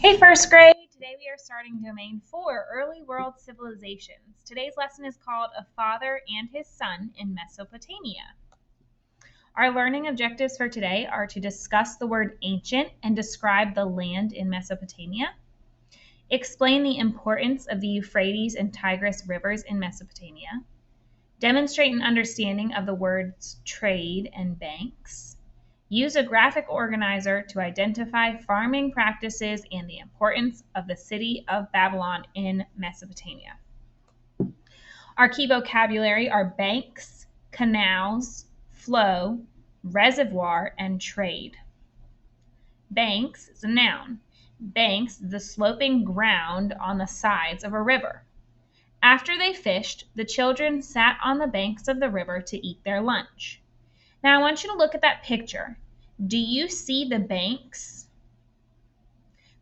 Hey, first grade! Today we are starting Domain 4, Early World Civilizations. Today's lesson is called A Father and His Son in Mesopotamia. Our learning objectives for today are to discuss the word ancient and describe the land in Mesopotamia, explain the importance of the Euphrates and Tigris rivers in Mesopotamia, demonstrate an understanding of the words trade and banks, use a graphic organizer to identify farming practices and the importance of the city of Babylon in Mesopotamia. Our key vocabulary are banks, canals, flow, reservoir, and trade. Banks is a noun. Banks is the sloping ground on the sides of a river. After they fished, the children sat on the banks of the river to eat their lunch. Now I want you to look at that picture. Do you see the banks?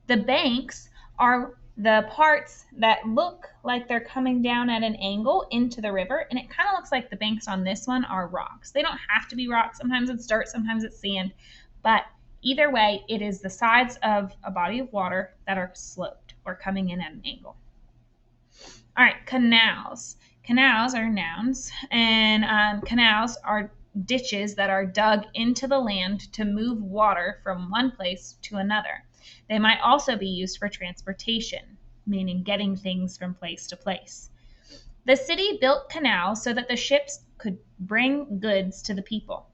The banks are the parts that look like they're coming down at an angle into the river, and it kind of looks like the banks on this one are rocks. They don't have to be rocks. Sometimes it's dirt, sometimes it's sand, but either way, it is the sides of a body of water that are sloped or coming in at an angle. All right, canals. Canals are nouns, and canals are ditches that are dug into the land to move water from one place to another. They might also be used for transportation, meaning getting things from place to place. The city built canals so that the ships could bring goods to the people.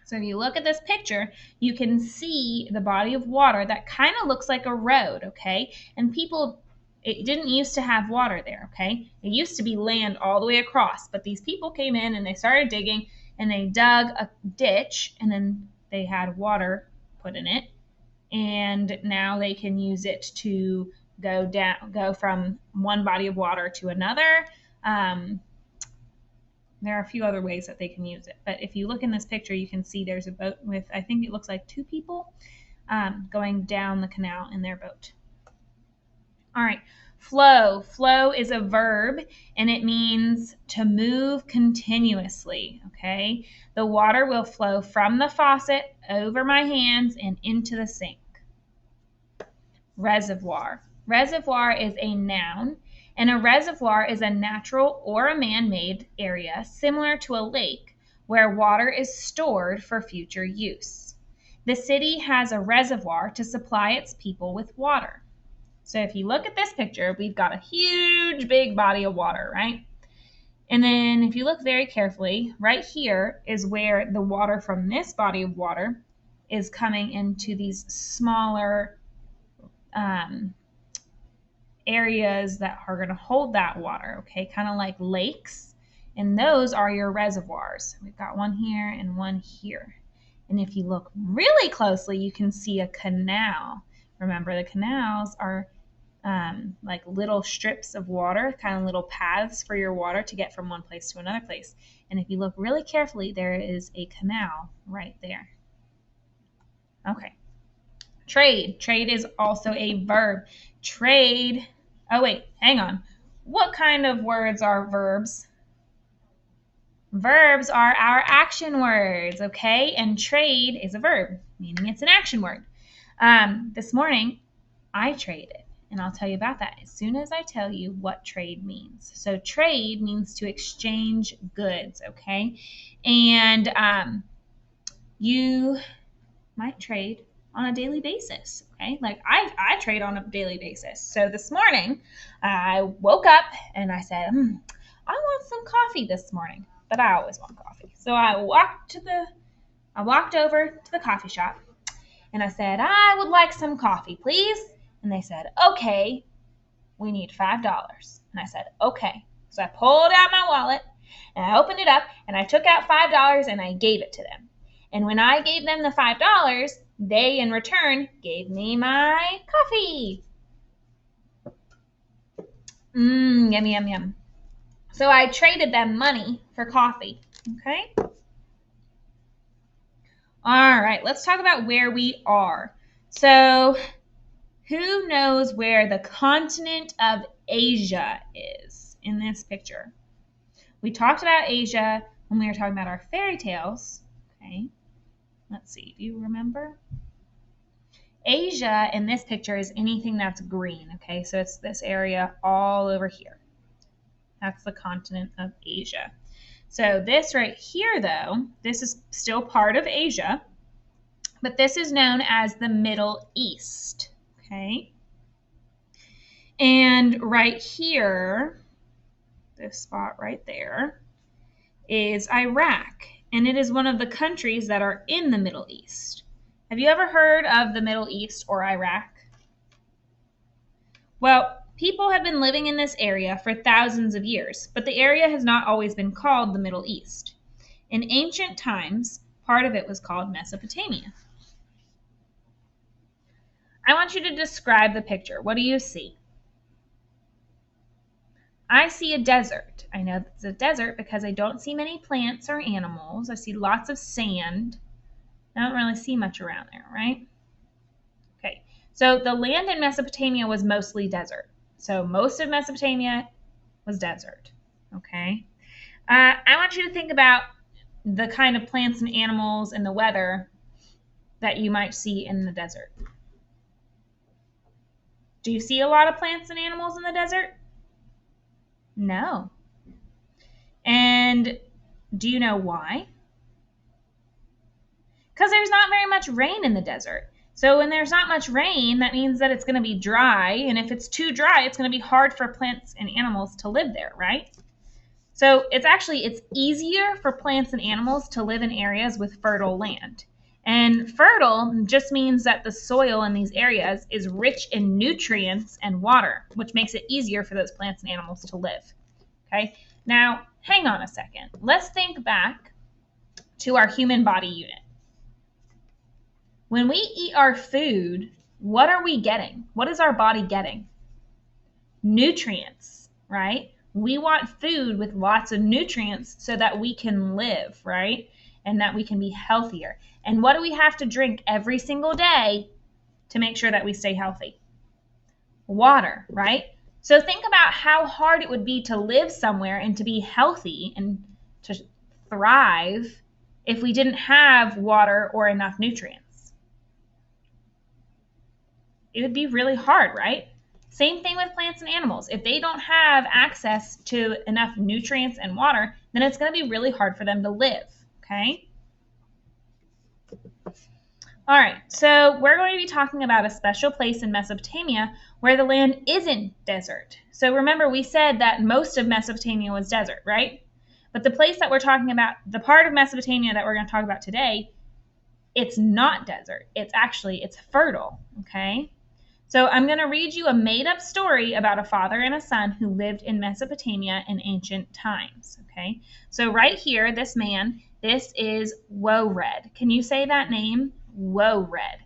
So if you look at this picture, you can see the body of water that kind of looks like a road, okay? And it didn't used to have water there, okay? It used to be land all the way across, but these people came in and they started digging and they dug a ditch, and then they had water put in it, and now they can use it to go from one body of water to another. There are a few other ways that they can use it, but if you look in this picture, you can see there's a boat with, I think it looks like 2 people going down the canal in their boat. All right, flow. Flow is a verb, and it means to move continuously, okay? The water will flow from the faucet over my hands and into the sink. Reservoir. Reservoir is a noun, and a reservoir is a natural or a man-made area similar to a lake where water is stored for future use. The city has a reservoir to supply its people with water. So if you look at this picture, we've got a huge, big body of water, right? And then if you look very carefully, right here is where the water from this body of water is coming into these smaller areas that are going to hold that water, okay? Kind of like lakes. And those are your reservoirs. We've got one here and one here. And if you look really closely, you can see a canal. Remember, the canals are like little strips of water, kind of little paths for your water to get from one place to another place. And if you look really carefully, there is a canal right there. Okay. Trade. Trade is also a verb. Trade. Oh, wait, hang on. What kind of words are verbs? Verbs are our action words, okay? And trade is a verb, meaning it's an action word. This morning, I traded. And I'll tell you about that as soon as I tell you what trade means. So trade means to exchange goods, okay? And you might trade on a daily basis, okay? Like I trade on a daily basis. So this morning, I woke up and I said, I want some coffee this morning, but I always want coffee. So I walked over to the coffee shop and I said, I would like some coffee, please. And they said, okay, we need $5. And I said, okay. So I pulled out my wallet and I opened it up and I took out $5 and I gave it to them. And when I gave them the $5, they in return gave me my coffee. Yum, yum, yum. So I traded them money for coffee, okay? All right, let's talk about where we are. So who knows where the continent of Asia is in this picture? We talked about Asia when we were talking about our fairy tales. Okay, let's see. Do you remember? Asia in this picture is anything that's green, okay? So it's this area all over here. That's the continent of Asia. So this right here, though, this is still part of Asia, but this is known as the Middle East, okay? And right here, this spot right there, is Iraq, and it is one of the countries that are in the Middle East. Have you ever heard of the Middle East or Iraq? Well, people have been living in this area for thousands of years, but the area has not always been called the Middle East. In ancient times, part of it was called Mesopotamia. I want you to describe the picture. What do you see? I see a desert. I know it's a desert because I don't see many plants or animals. I see lots of sand. I don't really see much around there, right? Okay, so the land in Mesopotamia was mostly desert. So most of Mesopotamia was desert, okay? I want you to think about the kind of plants and animals and the weather that you might see in the desert. Do you see a lot of plants and animals in the desert? No. And do you know why? Because there's not very much rain in the desert. So when there's not much rain, that means that it's going to be dry. And if it's too dry, it's going to be hard for plants and animals to live there, right? So it's easier for plants and animals to live in areas with fertile land. And fertile just means that the soil in these areas is rich in nutrients and water, which makes it easier for those plants and animals to live. Okay, now hang on a second. Let's think back to our human body unit. When we eat our food, what are we getting? What is our body getting? Nutrients, right? We want food with lots of nutrients so that we can live, right? And that we can be healthier. And what do we have to drink every single day to make sure that we stay healthy? Water, right? So think about how hard it would be to live somewhere and to be healthy and to thrive if we didn't have water or enough nutrients. It would be really hard, right? Same thing with plants and animals. If they don't have access to enough nutrients and water, then it's going to be really hard for them to live, okay? All right, so we're going to be talking about a special place in Mesopotamia where the land isn't desert. So remember, we said that most of Mesopotamia was desert, right? But the place that we're talking about, the part of Mesopotamia that we're going to talk about today, it's not desert. It's fertile, okay? So I'm going to read you a made-up story about a father and a son who lived in Mesopotamia in ancient times, okay? So right here, this is Woe Red. Can you say that name? Woe Red.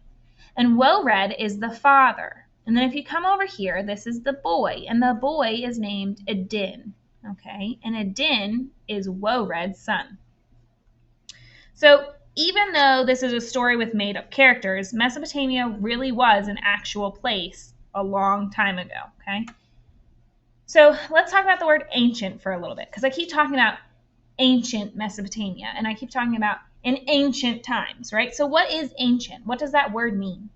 And Woe Red is the father. And then if you come over here, this is the boy, and the boy is named Adin, okay? And Adin is Woe Red's son. So even though this is a story with made-up characters, Mesopotamia really was an actual place a long time ago, okay? So let's talk about the word ancient for a little bit, because I keep talking about ancient Mesopotamia, and I keep talking about in ancient times, right? So what is ancient? What does that word mean?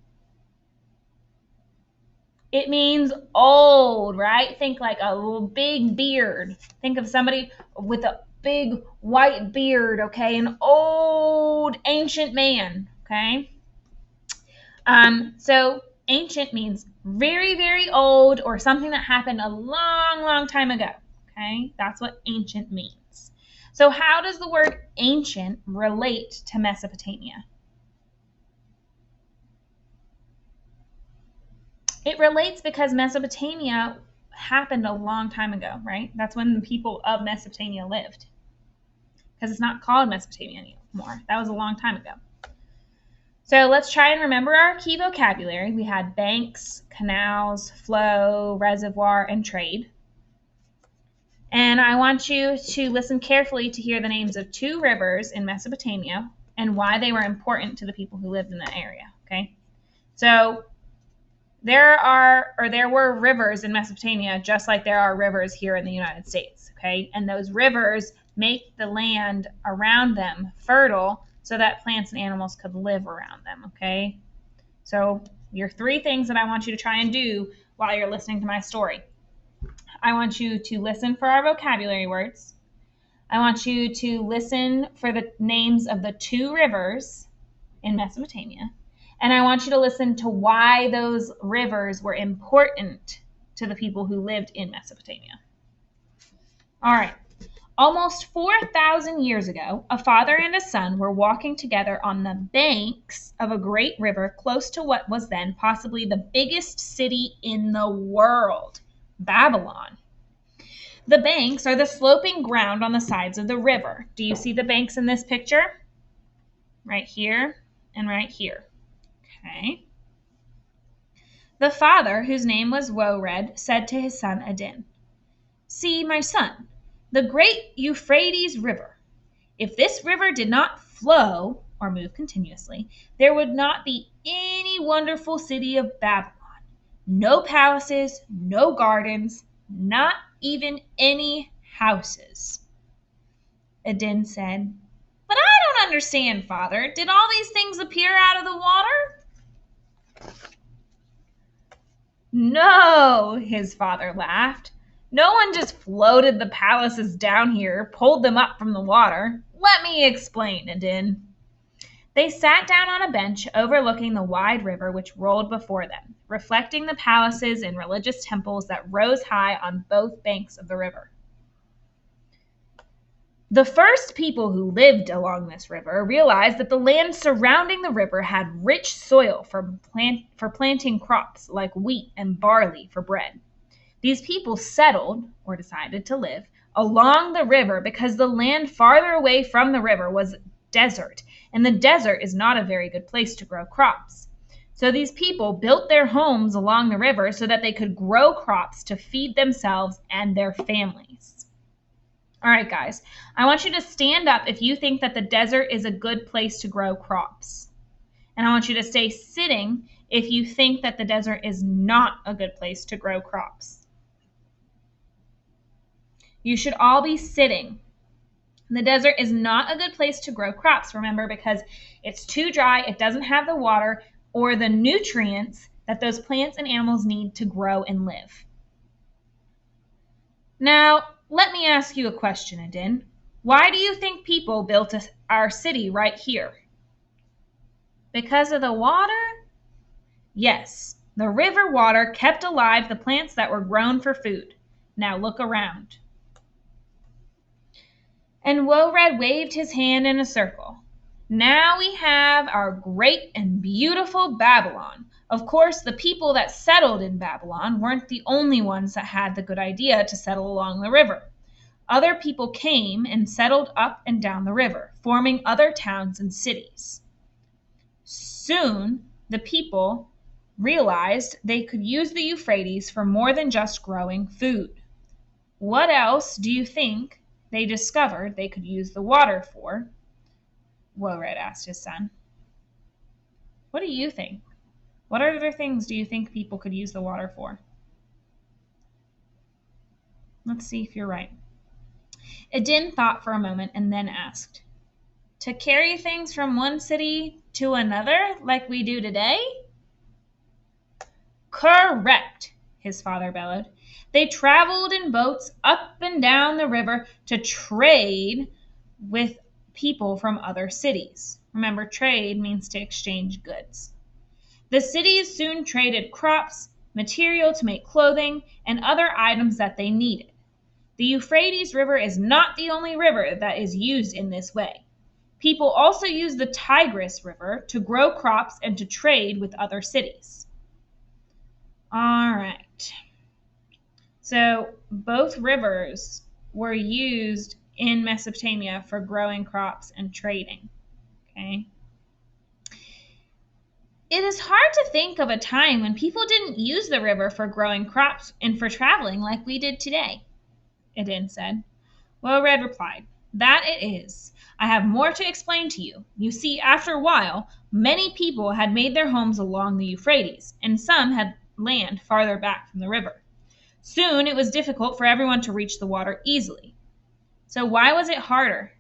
It means old, right? Think like a little big beard. Think of somebody with a big white beard, okay? An old ancient man, okay? So ancient means very, very old or something that happened a long, long time ago, okay? That's what ancient means. So how does the word ancient relate to Mesopotamia? It relates because Mesopotamia happened a long time ago, right? That's when the people of Mesopotamia lived. Because it's not called Mesopotamia anymore. That was a long time ago. So let's try and remember our key vocabulary. We had banks, canals, flow, reservoir, and trade. And I want you to listen carefully to hear the names of 2 rivers in Mesopotamia and why they were important to the people who lived in that area, okay? So there were rivers in Mesopotamia just like there are rivers here in the United States, okay? And those rivers make the land around them fertile so that plants and animals could live around them, okay? So Your 3 things that I want you to try and do while you're listening to my story. I want you to listen for our vocabulary words. I want you to listen for the names of the 2 rivers in Mesopotamia. And I want you to listen to why those rivers were important to the people who lived in Mesopotamia. All right. Almost 4,000 years ago, a father and a son were walking together on the banks of a great river close to what was then possibly the biggest city in the world, Babylon. The banks are the sloping ground on the sides of the river. Do you see the banks in this picture? Right here and right here. Okay. The father, whose name was Woe Red, said to his son Adin, "See, my son, the great Euphrates River. If this river did not flow or move continuously, there would not be any wonderful city of Babylon. No palaces, no gardens, not even any houses." Adin said, "But I don't understand, Father. Did all these things appear out of the water?" "No," his father laughed. "No one just floated the palaces down here, pulled them up from the water. Let me explain, Adin." They sat down on a bench overlooking the wide river which rolled before them, reflecting the palaces and religious temples that rose high on both banks of the river. The first people who lived along this river realized that the land surrounding the river had rich soil for planting crops like wheat and barley for bread. These people settled, or decided to live, along the river because the land farther away from the river was desert, and the desert is not a very good place to grow crops. So these people built their homes along the river so that they could grow crops to feed themselves and their families. All right, guys, I want you to stand up if you think that the desert is a good place to grow crops. And I want you to stay sitting if you think that the desert is not a good place to grow crops. You should all be sitting. The desert is not a good place to grow crops, remember, because it's too dry, it doesn't have the water or the nutrients that those plants and animals need to grow and live. Now, let me ask you a question, Adin. Why do you think people built our city right here? Because of the water? Yes, the river water kept alive the plants that were grown for food. Now look around. And Woe Red waved his hand in a circle. Now we have our great and beautiful Babylon. Of course, the people that settled in Babylon weren't the only ones that had the good idea to settle along the river. Other people came and settled up and down the river, forming other towns and cities. Soon, the people realized they could use the Euphrates for more than just growing food. What else do you think they discovered they could use the water for? Woe Red asked his son. What do you think? What other things do you think people could use the water for? Let's see if you're right. Adin thought for a moment and then asked, "To carry things from one city to another like we do today?" "Correct," his father bellowed. "They traveled in boats up and down the river to trade with people from other cities." Remember, trade means to exchange goods. The cities soon traded crops, material to make clothing, and other items that they needed. The Euphrates River is not the only river that is used in this way. People also use the Tigris River to grow crops and to trade with other cities. All right. So both rivers were used in Mesopotamia for growing crops and trading. Okay. It is hard to think of a time when people didn't use the river for growing crops and for traveling like we did today, Adin said. Woe Red replied, "That it is. I have more to explain to you. You see, after a while, many people had made their homes along the Euphrates, and some had land farther back from the river. Soon it was difficult for everyone to reach the water easily. So why was it harder?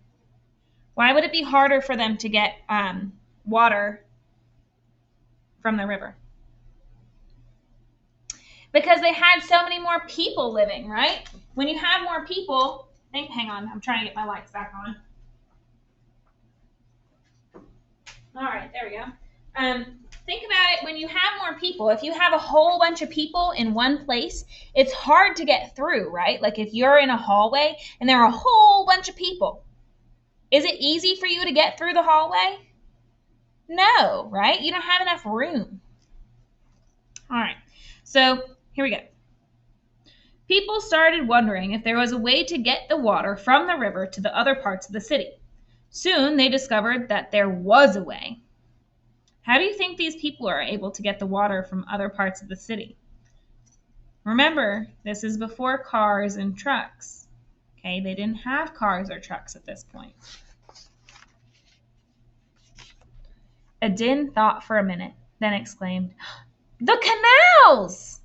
Why would it be harder for them to get water from the river?" Because they had so many more people living, right? When you have more people, hang on, I'm trying to get my lights back on. All right, there we go. Think about it, when you have more people, if you have a whole bunch of people in one place, it's hard to get through, right? Like if you're in a hallway and there are a whole bunch of people, is it easy for you to get through the hallway? No, right? You don't have enough room. All right, so here we go. People started wondering if there was a way to get the water from the river to the other parts of the city. Soon they discovered that there was a way. How do you think these people are able to get the water from other parts of the city? Remember, this is before cars and trucks. Okay, they didn't have cars or trucks at this point. Adin thought for a minute, then exclaimed, "The canals!"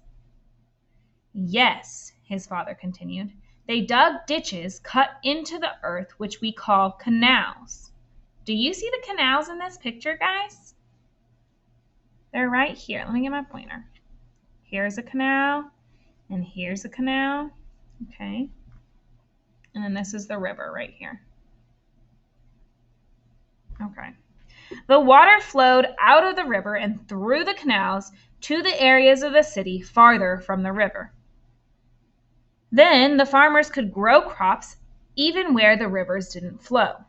"Yes," his father continued. "They dug ditches cut into the earth, which we call canals. Do you see the canals in this picture, guys? They're right here. Let me get my pointer. Here's a canal, and here's a canal. Okay. And then this is the river right here. Okay. The water flowed out of the river and through the canals to the areas of the city farther from the river. Then the farmers could grow crops even where the rivers didn't flow."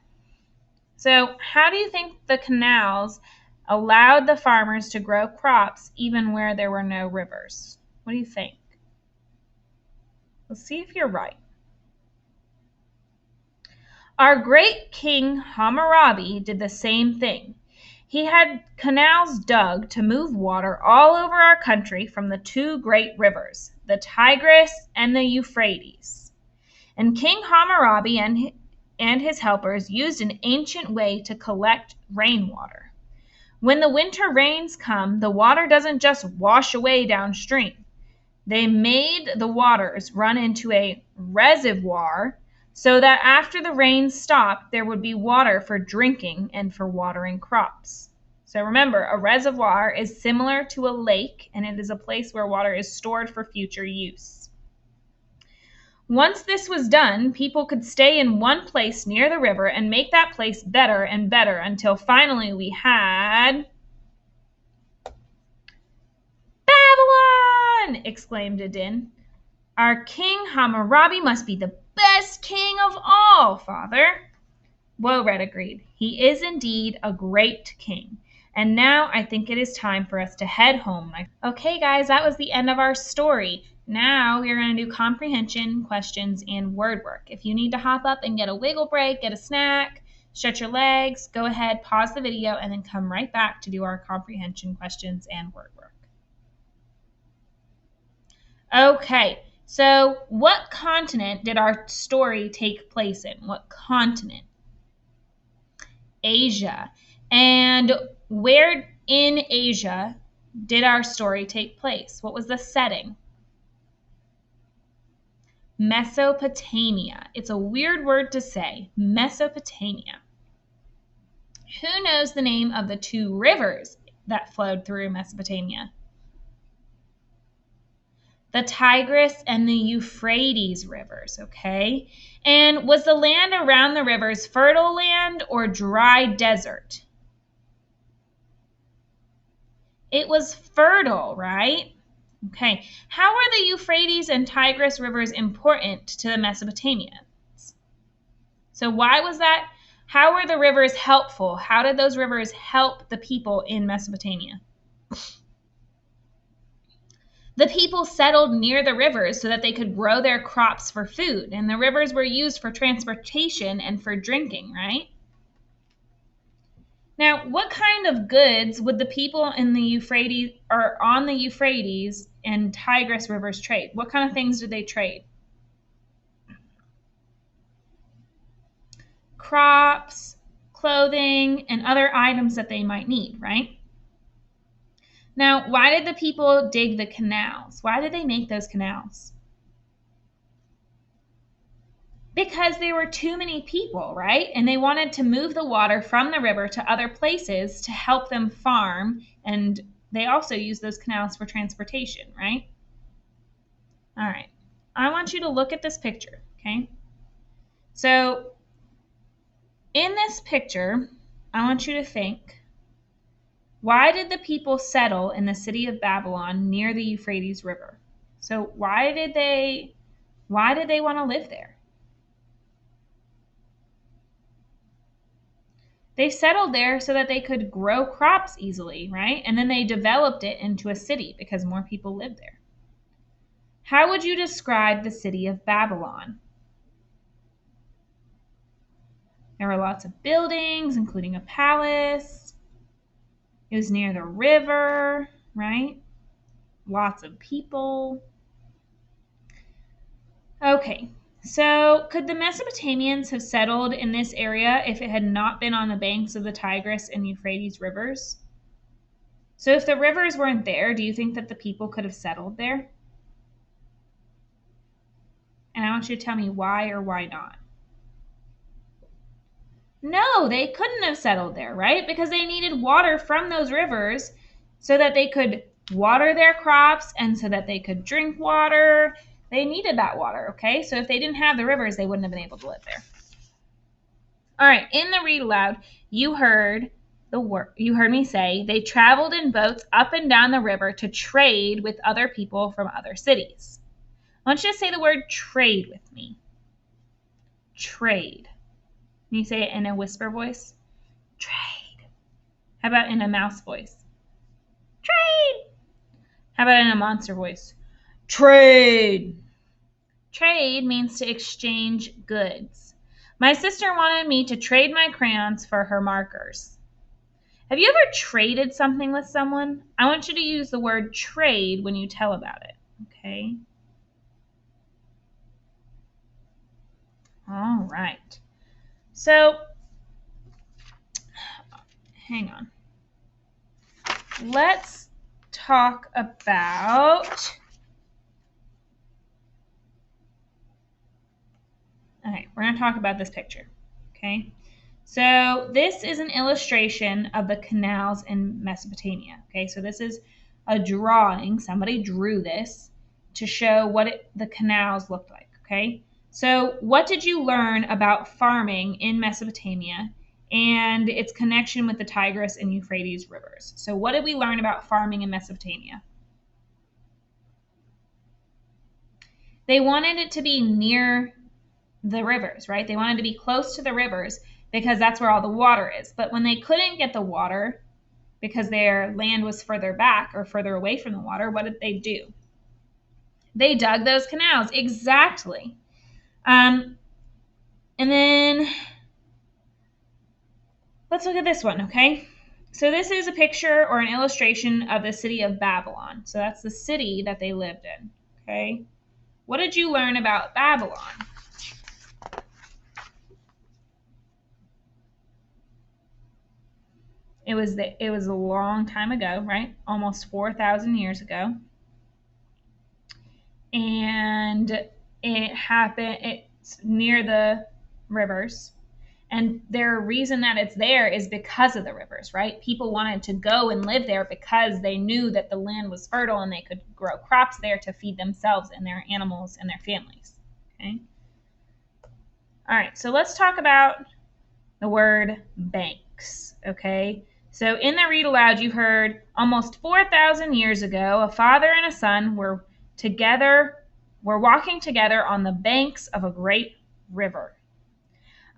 So how do you think the canals allowed the farmers to grow crops even where there were no rivers? What do you think? Let's see if you're right. Our great king Hammurabi did the same thing. He had canals dug to move water all over our country from the two great rivers, the Tigris and the Euphrates. And King Hammurabi and his helpers used an ancient way to collect rainwater. When the winter rains come, the water doesn't just wash away downstream. They made the waters run into a reservoir so that after the rain stopped, there would be water for drinking and for watering crops. So remember, a reservoir is similar to a lake, and it is a place where water is stored for future use. Once this was done, people could stay in one place near the river and make that place better and better until finally we had Babylon! Exclaimed Adin. "Our king Hammurabi must be the best king of all, father." Woe Red agreed. "He is indeed a great king. And now I think it is time for us to head home." Okay, guys, that was the end of our story. Now we're going to do comprehension, questions, and word work. If you need to hop up and get a wiggle break, get a snack, stretch your legs, go ahead, pause the video, and then come right back to do our comprehension, questions, and word work. Okay, so what continent did our story take place in? What continent? Asia. And where in Asia did our story take place? What was the setting? Mesopotamia. It's a weird word to say, Mesopotamia. Who knows the name of the two rivers that flowed through Mesopotamia? The Tigris and the Euphrates rivers, okay? And was the land around the rivers fertile land or dry desert? It was fertile, right? Okay. How were the Euphrates and Tigris rivers important to the Mesopotamians? So why was that? How were the rivers helpful? How did those rivers help the people in Mesopotamia? The people settled near the rivers so that they could grow their crops for food, and the rivers were used for transportation and for drinking, right? Now, what kind of goods would the people in the Euphrates or on the Euphrates and Tigris rivers trade? What kind of things did they trade? Crops, clothing, and other items that they might need, right? Now, why did the people dig the canals? Why did they make those canals? Because there were too many people, right? And they wanted to move the water from the river to other places to help them farm. And they also used those canals for transportation, right? All right. I want you to look at this picture, okay? So in this picture, I want you to think, why did the people settle in the city of Babylon near the Euphrates River? So why did they want to live there? They settled there so that they could grow crops easily, right? And then they developed it into a city because more people lived there. How would you describe the city of Babylon? There were lots of buildings, including a palace. It was near the river, right? Lots of people. Okay, so could the Mesopotamians have settled in this area if it had not been on the banks of the Tigris and Euphrates rivers? So if the rivers weren't there, do you think that the people could have settled there? And I want you to tell me why or why not. No, they couldn't have settled there, right? Because they needed water from those rivers so that they could water their crops and so that they could drink water. They needed that water, okay? So if they didn't have the rivers, they wouldn't have been able to live there. All right, in the read aloud, you heard me say they traveled in boats up and down the river to trade with other people from other cities. I want you to say the word trade with me. Trade. Can you say it in a whisper voice? Trade. How about in a mouse voice? Trade. How about in a monster voice? Trade. Trade means to exchange goods. My sister wanted me to trade my crayons for her markers. Have you ever traded something with someone? I want you to use the word trade when you tell about it, okay? All right. So, hang on. Let's talk about... Okay, we're going to talk about this picture, okay? So this is an illustration of the canals in Mesopotamia, okay? So this is a drawing. Somebody drew this to show what the canals looked like, okay? So what did you learn about farming in Mesopotamia and its connection with the Tigris and Euphrates rivers? So what did we learn about farming in Mesopotamia? They wanted it to be near the rivers, right? They wanted to be close to the rivers because that's where all the water is. But when they couldn't get the water because their land was further back or further away from the water, what did they do? They dug those canals. Exactly. And then let's look at this one, okay? So this is a picture or an illustration of the city of Babylon. So that's the city that they lived in, okay? What did you learn about Babylon? It was a long time ago, right? Almost 4,000 years ago. And it's near the rivers. And the reason that it's there is because of the rivers, right? People wanted to go and live there because they knew that the land was fertile and they could grow crops there to feed themselves and their animals and their families, okay? All right, so let's talk about the word banks, okay? So in the read aloud, you heard almost 4,000 years ago, a father and a son were walking together on the banks of a great river.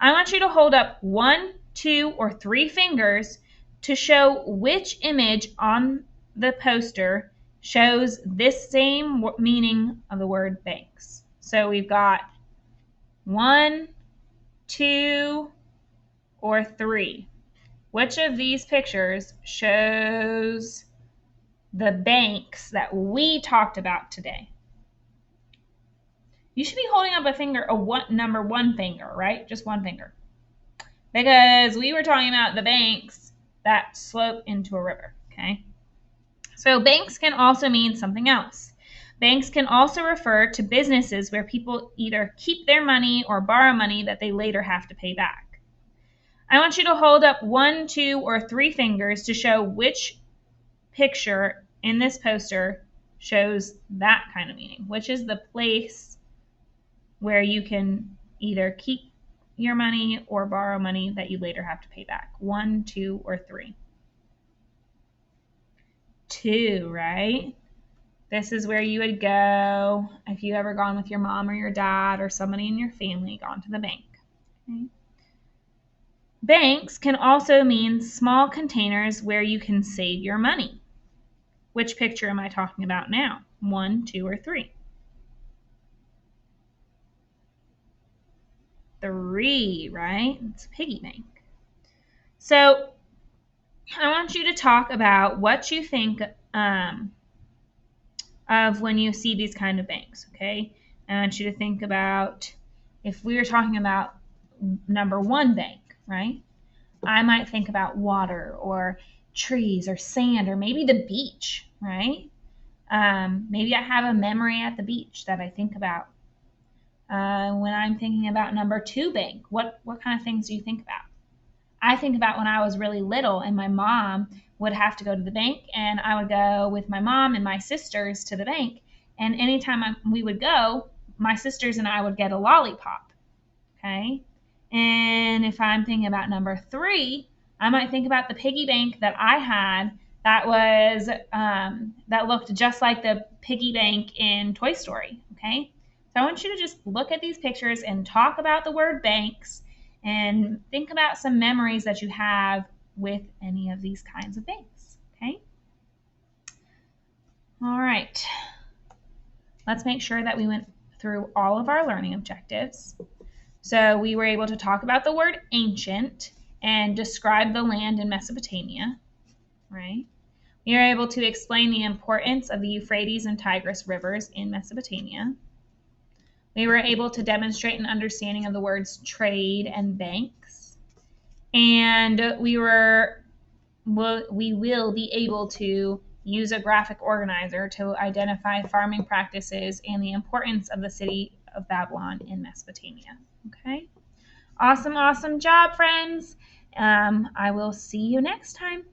I want you to hold up 1, 2, or 3 fingers to show which image on the poster shows this same meaning of the word banks. So we've got 1, 2, or 3. Which of these pictures shows the banks that we talked about today? You should be holding up number 1 finger, right? Just 1 finger. Because we were talking about the banks that slope into a river, okay? So banks can also mean something else. Banks can also refer to businesses where people either keep their money or borrow money that they later have to pay back. I want you to hold up 1, 2, or 3 fingers to show which picture in this poster shows that kind of meaning, which is the place where you can either keep your money or borrow money that you later have to pay back. 1, 2, or 3. 2, right? This is where you would go if you ever gone with your mom or your dad or somebody in your family, gone to the bank. Okay. Banks can also mean small containers where you can save your money. Which picture am I talking about now? 1, 2, or 3? 3, right? It's a piggy bank. So I want you to talk about what you think of when you see these kind of banks, okay? I want you to think about if we were talking about number 1 bank, right? I might think about water or trees or sand or maybe the beach, right? Maybe I have a memory at the beach that I think about. When I'm thinking about number 2 bank, what kind of things do you think about? I think about when I was really little and my mom would have to go to the bank, and I would go with my mom and my sisters to the bank. And anytime we would go, my sisters and I would get a lollipop. Okay. And if I'm thinking about number 3, I might think about the piggy bank that I had that was that looked just like the piggy bank in Toy Story. Okay. So I want you to just look at these pictures and talk about the word banks and think about some memories that you have with any of these kinds of banks. Okay. All right. Let's make sure that we went through all of our learning objectives. So we were able to talk about the word ancient and describe the land in Mesopotamia, right? We were able to explain the importance of the Euphrates and Tigris rivers in Mesopotamia. We were able to demonstrate an understanding of the words trade and banks. And we will be able to use a graphic organizer to identify farming practices and the importance of the city of Babylon in Mesopotamia. Okay. Awesome job, friends. I will see you next time.